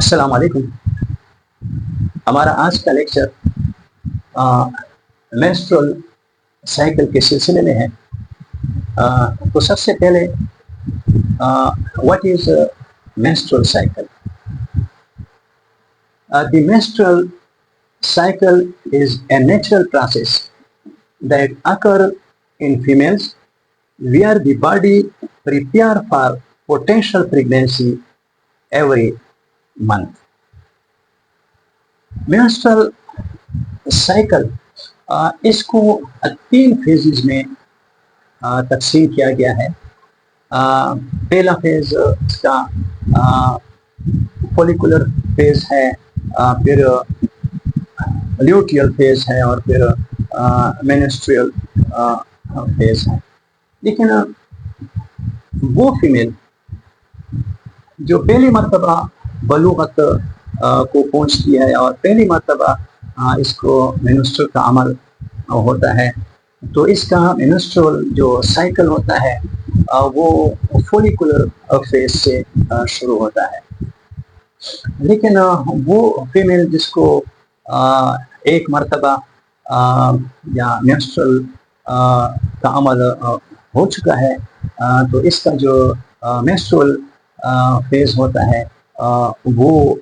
السلام علیکم. ہمارا آج کا لیکچر مینسٹرول سائیکل کے سلسلے میں ہے. تو سب سے پہلے what is menstrual cycle? The menstrual cycle is a natural process that occurs in females where the body prepares for potential pregnancy every month. menstrual cycle اس کو 3 phases میں تقسیم کیا گیا ہے. پہلا فیز اس کا فولیکولر فیز ہے, پھر لیوٹیل فیز ہے, اور پھر مینسٹریل فیز ہے. لیکن وہ فیمیل جو پہلی مرتبہ بلوغت کو پہنچتی ہے اور پہلی مرتبہ اس کو مینسٹرل کا عمل ہوتا ہے, تو اس کا مینسٹرل جو سائیکل ہوتا ہے وہ فولیکولر فیز سے شروع ہوتا ہے. لیکن وہ فیمیل جس کو ایک مرتبہ یا مینسٹرل کا عمل ہو چکا ہے, تو اس کا جو مینسٹرل فیز ہوتا ہے وہ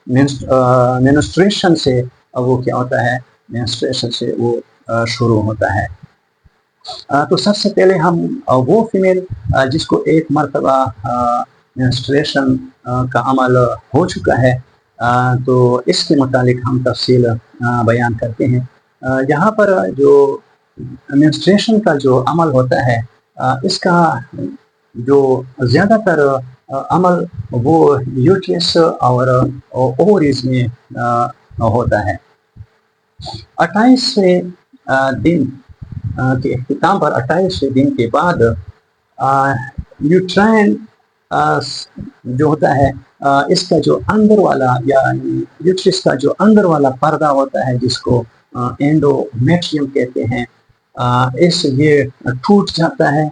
مینسٹریشن سے وہ کیا ہوتا ہے, مینسٹریشن سے وہ شروع ہوتا ہے. تو سب سے پہلے ہم وہ فیمیل جس کو ایک مرتبہ مینسٹریشن کا عمل ہو چکا ہے, تو اس کے متعلق ہم تفصیل بیان کرتے ہیں. یہاں پر جو مینسٹریشن کا جو عمل ہوتا ہے اس کا جو زیادہ تر عمل وہ یوٹرس اور اووریز میں ہوتا ہے. 28ویں دن کے اختتام پر 28ویں دن کے بعد یوٹرائن جو ہوتا ہے اس کا جو اندر والا یا یوٹرس کا جو اندر والا پردہ ہوتا ہے جس کو اینڈومیٹریم کہتے ہیں, یہ ٹوٹ جاتا ہے,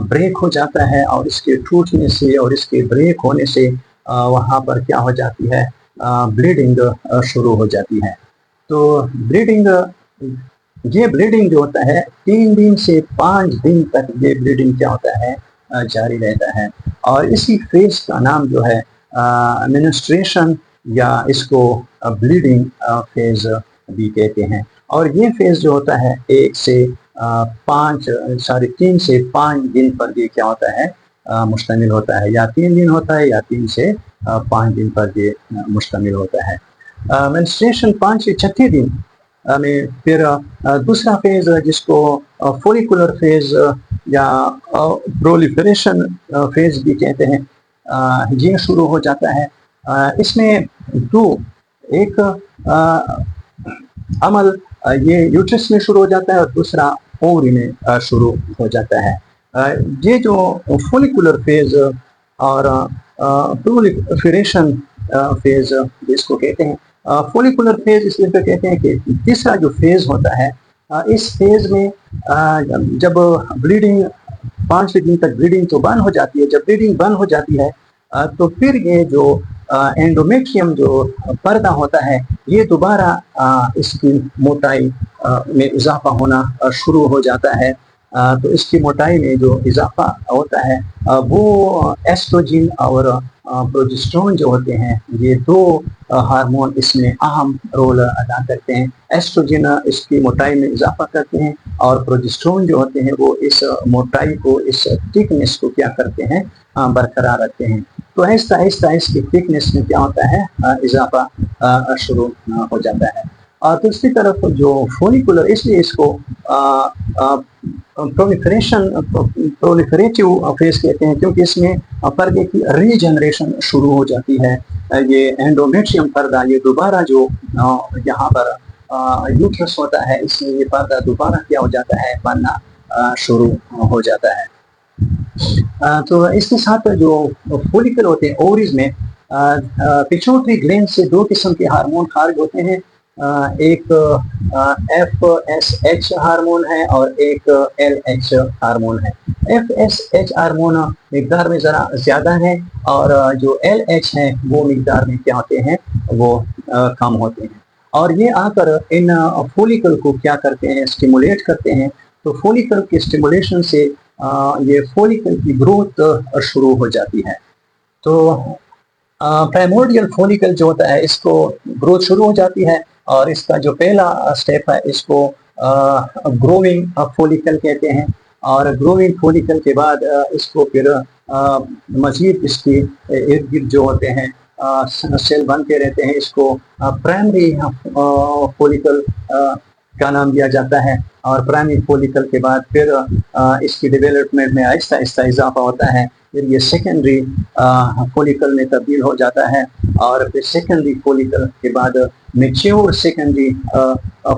بریک ہو جاتا ہے, اور اس کے ٹوٹنے سے اور اس کے بریک ہونے سے وہاں پر کیا ہو جاتی ہے, بلیڈنگ شروع ہو جاتی ہے. تو یہ بلیڈنگ جو ہوتا ہے 3 دن سے 5 دن تک یہ بلیڈنگ کیا ہوتا ہے, جاری رہتا ہے. اور اسی فیز کا نام جو ہے مینسٹریشن یا اس کو بلیڈنگ فیز بھی کہتے ہیں. اور یہ فیز جو ہوتا ہے 3 سے 5 دن پر یہ کیا ہوتا ہے, مشتمل ہوتا ہے, یا 3 دن ہوتا ہے یا 3 سے 5 دن پر یہ مشتمل ہوتا ہے. مینسٹریشن 5 سے 6 دن میں پھر دوسرا فیز جس کو فولیکولر فیز یا پرولیفریشن فیز بھی کہتے ہیں, یہ شروع ہو جاتا ہے. اس میں ایک عمل یہ یوٹرس میں شروع ہو جاتا ہے اور دوسرا اووری میں شروع ہو جاتا ہے. یہ جو فولیکولر فیز اور پرولیفریشن فیز جس کو کہتے ہیں, فولیکولر فیز اس لیے کہتے ہیں کہ تیسرا جو فیز ہوتا ہے اس فیز میں جب بلیڈنگ 5 دن تک بلیڈنگ تو بند ہو جاتی ہے. جب بلیڈنگ بند ہو جاتی ہے تو پھر یہ جو اینڈومیٹریم جو پردہ ہوتا ہے یہ دوبارہ اس کی موٹائی میں اضافہ ہونا شروع ہو جاتا ہے. تو اس کی موٹائی میں جو اضافہ ہوتا ہے وہ ایسٹروجن اور پروجسٹرون جو ہوتے ہیں, یہ 2 ہارمون اس میں اہم رول ادا کرتے ہیں. ایسٹروجن اس کی موٹائی میں اضافہ کرتے ہیں اور پروجسٹرون جو ہوتے ہیں وہ اس موٹائی کو, اس تھکنیس کو کیا کرتے ہیں, برقرار رکھتے ہیں. تو آہستہ آہستہ اس کی تھکنیس میں کیا ہوتا ہے, اضافہ شروع ہو جاتا ہے. اور دوسری طرف جو فولیکولر, اس لیے اس کو پرولیفریٹیو فیز کہتے ہیں کیونکہ اس میں پردے کی ری جنریشن شروع ہو جاتی ہے. یہ اینڈومیٹریم پردہ یہ دوبارہ جو یہاں پر یوٹرس ہوتا ہے اس میں یہ پردہ دوبارہ کیا ہو جاتا ہے, بننا شروع ہو جاتا ہے. تو اس کے ساتھ جو فولیکل ہوتے ہیں اووریز میں پچوٹری گلینڈ سے 2 قسم کے ہارمون خارج ہوتے ہیں. ایک ایف ایس ایچ ہارمون ہے اور ایک ایل ایچ ہارمون ہے. ایف ایس ایچ ہارمون مقدار میں ذرا زیادہ ہے اور جو ایل ایچ ہے وہ مقدار میں کیا ہوتے ہیں وہ کم ہوتے ہیں. اور یہ آ کر ان فولیکل کو کیا کرتے ہیں اسٹیمولیٹ کرتے ہیں. تو فولیکل کی اسٹیمولیشن سے یہ فولیکل کی گروتھ شروع ہو جاتی ہے. تو پرائمورڈیل فولیکل جو ہوتا ہے اس کو گروتھ شروع ہو جاتی ہے اور اس کا جو پہلا اسٹیپ ہے اس کو گروونگ فولیکل کہتے ہیں. اور گروونگ فولیکل کے بعد اس کو پھر مزید اس کے ارد گرد جو ہوتے ہیں سیل بنتے رہتے ہیں. اس کو پرائمری فولیکل کا نام دیا جاتا ہے. اور پرائمری فولیکل کے بعد پھر اس کی ڈیولپمنٹ میں آہستہ آہستہ اضافہ ہوتا ہے. پھر یہ سیکنڈری فولیکل میں تبدیل ہو جاتا ہے اور پھر سیکنڈری فولیکل کے بعد میچیور سیکنڈری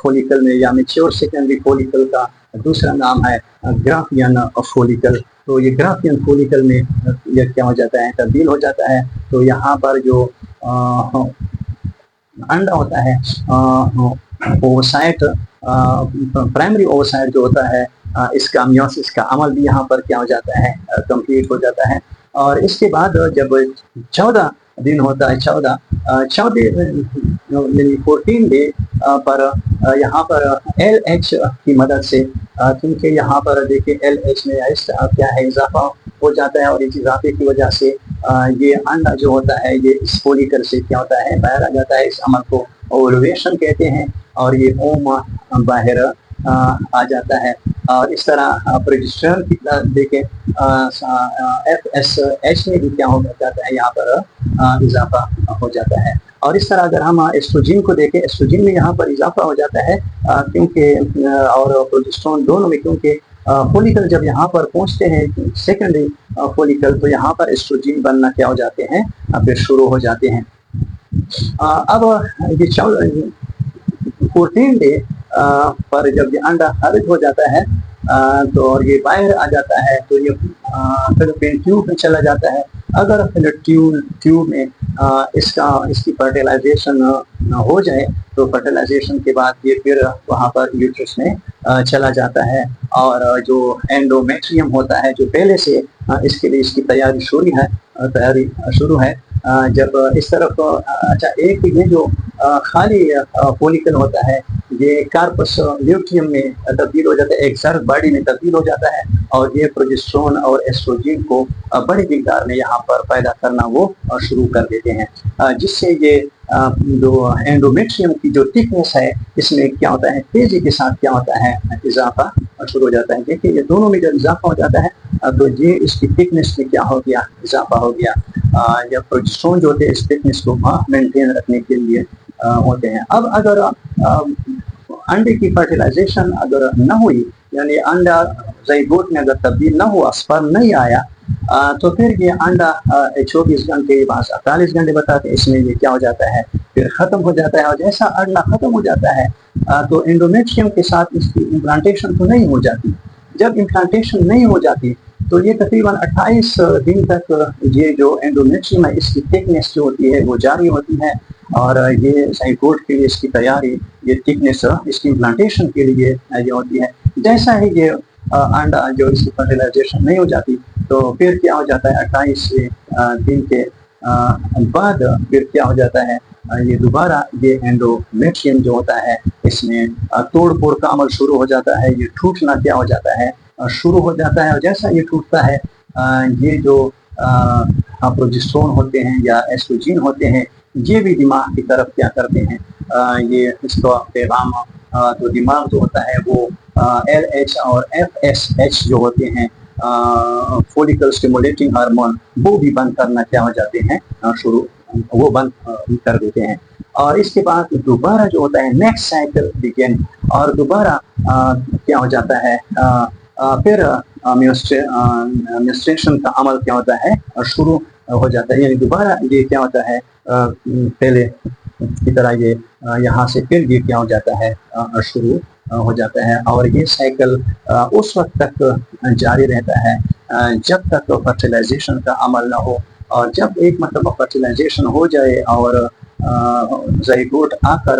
فولیکل میں یا میچیور سیکنڈری فولیکل کا دوسرا نام ہے گرافین فولیکل. تو یہ گرافین فولیکل میں یہ کیا ہو جاتا ہے تبدیل ہو جاتا ہے. تو یہاں پر جو انڈا ہوتا ہے اووسائٹ پرائمری اووسائٹ جو ہوتا ہے اس کا میوسس کا عمل بھی یہاں پر کیا ہو جاتا ہے کمپلیٹ ہو جاتا ہے. اور اس کے بعد جب 14 دن ہوتا ہے 14 یعنی 14 ڈے پر یہاں پر ایل ایچ کی مدد سے کیونکہ یہاں پر دیکھیں ایل ایچ میں کیا ہے اضافہ ہو جاتا ہے اور اس اضافے کی وجہ سے یہ انڈا جو ہوتا ہے یہ اس فولیکل سے کیا ہوتا ہے باہر آ جاتا ہے. اس عمل کو اوولیویشن کہتے ہیں اور یہ اوم باہر آ جاتا ہے. اور اس طرح پروجسٹرون کی دیکھیں ایف ایس ایچ میں بھی کیا ہو جاتا ہے یہاں پر اضافہ ہو جاتا ہے. اور اس طرح اگر ہم ایسٹروجن کو دیکھیں ایسٹروجن میں یہاں پر اضافہ ہو جاتا ہے کیونکہ اور پروجسٹرون دونوں میں کیونکہ فولیکل جب یہاں پر پہنچتے ہیں سیکنڈری فولیکل تو یہاں پر ایسٹروجن بننا کیا ہو جاتے ہیں پھر شروع ہو جاتے ہیں. اب یہ 14 ڈے پر جب یہ انڈا خارج ہو جاتا ہے تو اور یہ باہر آ جاتا ہے تو یہ فلوپین ٹیوب میں چلا جاتا ہے. اگر ٹیوب میں اس کی فرٹیلائزیشن ہو جائے تو فرٹیلائزیشن کے بعد یہ پھر وہاں پر یوٹرس میں چلا جاتا ہے. اور جو اینڈومیٹریم ہوتا ہے جو پہلے سے اس کے لیے اس کی تیاری شروع ہے جب اس طرف اچھا ایک یہ جو خالی فولیکل ہوتا ہے یہ کارپس لیوٹیم میں تبدیل ہو جاتا ہے ایک زرد باڈی میں تبدیل ہو جاتا ہے اور یہ پروجسٹرون اور ایسٹروجن کو بڑی مقدار میں یہاں پر پیدا کرنا وہ شروع کر دیتے ہیں جس سے یہ جو اینڈومیٹریم کی جو تھکنس ہے اس میں کیا ہوتا ہے تیزی کے ساتھ کیا ہوتا ہے اضافہ شروع ہو جاتا ہے. دیکھیے یہ دونوں میں جب اضافہ ہو جاتا ہے تو یہ اس کی تھکنس میں کیا ہو گیا اضافہ ہو گیا. یا پروجسٹرون جو ہوتے ہیں اس تھکنس کو مینٹین رکھنے کے لیے ہوتے ہیں. اب اگر انڈے کی فرٹیلائزیشن اگر نہ ہوئی یعنی انڈا زائگوٹ میں اگر تبدیل نہ ہوا اسپرم نہیں آیا تو پھر یہ انڈا 24 گھنٹے 48 گھنٹے بتاتے ہیں اس میں یہ کیا ہو جاتا ہے پھر ختم ہو جاتا ہے. اور جیسا انڈا ختم ہو جاتا ہے تو انڈومیٹریم کے ساتھ اس کی امپلانٹیشن تو نہیں ہو جاتی. جب امپلانٹیشن نہیں ہو جاتی تو یہ تقریباً 28 دن تک یہ جو انڈومیٹریم ہے اس کی تھکنس جو ہوتی ہے وہ جاری ہوتی ہے اور یہ زائگوٹ کے لیے اس کی تیاری یہ تھکنس اس کی امپلانٹیشن کے لیے یہ ہوتی ہے. جیسا ہی یہ انڈا جو اس کی فرٹیلائزیشن نہیں ہو جاتی تو پھر کیا ہو جاتا ہے 28 دن کے بعد پھر کیا ہو جاتا ہے یہ دوبارہ یہ اینڈومیٹریم جو ہوتا ہے اس میں توڑ پھوڑ کا عمل شروع ہو جاتا ہے. یہ ٹوٹنا کیا ہو جاتا ہے شروع ہو جاتا ہے. اور جیسا یہ ٹوٹتا ہے یہ جو پروجسٹرون ہوتے ہیں یا ایسٹروجن ہوتے ہیں یہ بھی دماغ کی طرف کیا کرتے ہیں یہ اس کا پیغام تو دماغ جو ہوتا ہے وہ ایل ایچ اور ایف ایس ایچ جو ہوتے ہیں فولیکل سٹیمولیٹنگ ہارمون وہ بھی بند کرنا کیا ہو جاتے ہیں شروع وہ بند کر دیتے ہیں. اور اس کے بعد دوبارہ جو ہوتا ہے نیکسٹ سائیکل بگن اور دوبارہ کیا ہو جاتا ہے پھر منسٹریشن کا عمل کیا ہوتا ہے شروع ہو جاتا ہے. یعنی دوبارہ یہ کیا ہوتا ہے پہلے کی طرح یہ یہاں سے پھر یہ کیا ہو جاتا ہے شروع ہو جاتا ہے. اور یہ سائیکل اس وقت تک جاری رہتا ہے جب تک فرٹیلائزیشن کا عمل نہ ہو. اور جب ایک مرتبہ فرٹیلائزیشن ہو جائے اور زائگوٹ آ کر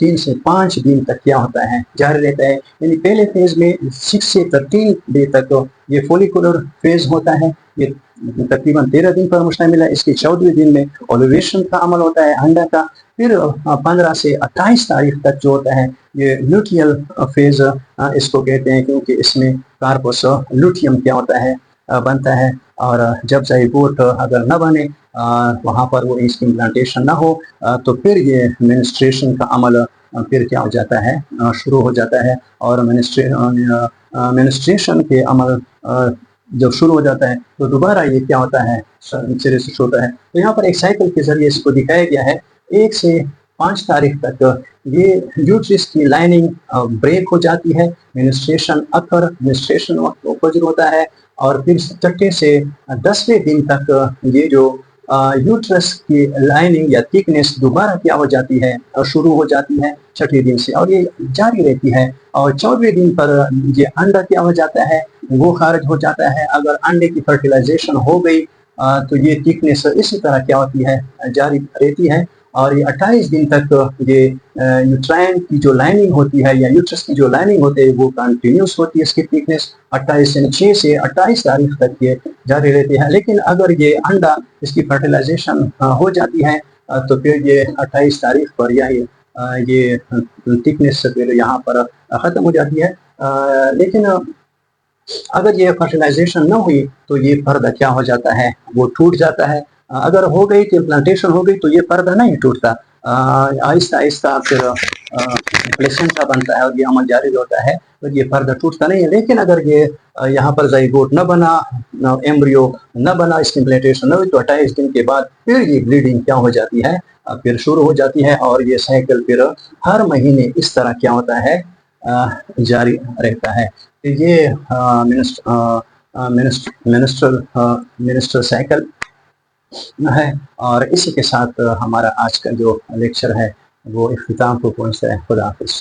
3 سے 5 دن تک کیا ہوتا ہے جاری رہتا ہے. یعنی پہلے فیز میں 6 سے 13 ڈے تک یہ فولیکولر فیز ہوتا ہے. یہ تقریباً 13 دن پر مشتمل ہے. اس کے 14ویں دن میں اولیویشن کا عمل ہوتا ہے انڈا کا. پھر 15 سے 28 تاریخ تک جو ہوتا ہے یہ لوٹیل فیز اس کو کہتے ہیں، کیونکہ اس میں کارپوس لوٹیم کیا ہوتا ہے بنتا ہے. اور جب زائگوٹ اگر نہ بنے وہاں پر وہ اس کی امپلانٹیشن نہ ہو تو پھر یہ منسٹریشن کا عمل پھر کیا ہو جاتا ہے شروع ہو جاتا ہے. اور منسٹریشن کے عمل جب شروع ہو جاتا ہے تو دوبارہ یہ کیا ہوتا ہے سرے سے ہوتا ہے. تو یہاں پر ایک سائیکل کے ذریعے اس کو دکھایا گیا ہے. 1 سے 5 تاریخ تک یہ یوٹرس کی لائننگ بریک ہو جاتی ہے. منسٹریشن اکر منسٹریشن وقت فجر ہوتا ہے. اور پھر 6 سے 10ویں دن تک یہ جو یوٹرس کی لائننگ یا تھکنیس دوبارہ کیا ہو جاتی ہے اور شروع ہو جاتی ہے 6ویں دن سے، اور یہ جاری رہتی ہے. اور 14ویں دن پر یہ انڈا کیا ہو جاتا ہے وہ خارج ہو جاتا ہے. اگر انڈے کی فرٹیلائزیشن ہو گئی تو یہ تھکنیس اسی طرح کیا ہوتی ہے جاری رہتی ہے. اور یہ 28 دن تک یہ یوٹرائن کی جو لائننگ ہوتی ہے یا یوٹرس کی جو لائننگ ہوتی ہے وہ کنٹینیوس ہوتی ہے. اس کی تھکنیس 6 سے 28 تاریخ تک یہ جاری رہتی ہے. لیکن اگر یہ انڈا اس کی فرٹیلائزیشن ہو جاتی ہے تو پھر یہ 28 تاریخ پر یہ تھکنیس پھر یہاں پر ختم ہو جاتی ہے. لیکن اگر یہ فرٹیلائزیشن نہ ہوئی تو یہ پردہ کیا ہو جاتا ہے وہ ٹوٹ جاتا ہے. اگر ہو گئی تو امپلانٹیشن ہو گئی تو یہ پردہ نہیں ٹوٹتا، آہستہ آہستہ پھر پلیسنٹا بنتا ہے اور یہ عمل جاری ہوتا ہے تو یہ پردہ ٹوٹتا نہیں ہے. لیکن اگر یہ یہاں پر زائگوٹ نہ بنا، ایمبریو نہ بنا، اس کی امپلانٹیشن نہ ہوئی تو 28 دن کے بعد پھر یہ بلیڈنگ کیا ہو جاتی ہے پھر شروع ہو جاتی ہے. اور یہ سائیکل پھر ہر مہینے اس طرح کیا ہوتا ہے جاری رہتا ہے. یہ منسٹر سائیکل ہے. اور اسی کے ساتھ ہمارا آج کا جو لیکچر ہے وہ اختتام کو پہنچتا ہے. خدا حافظ.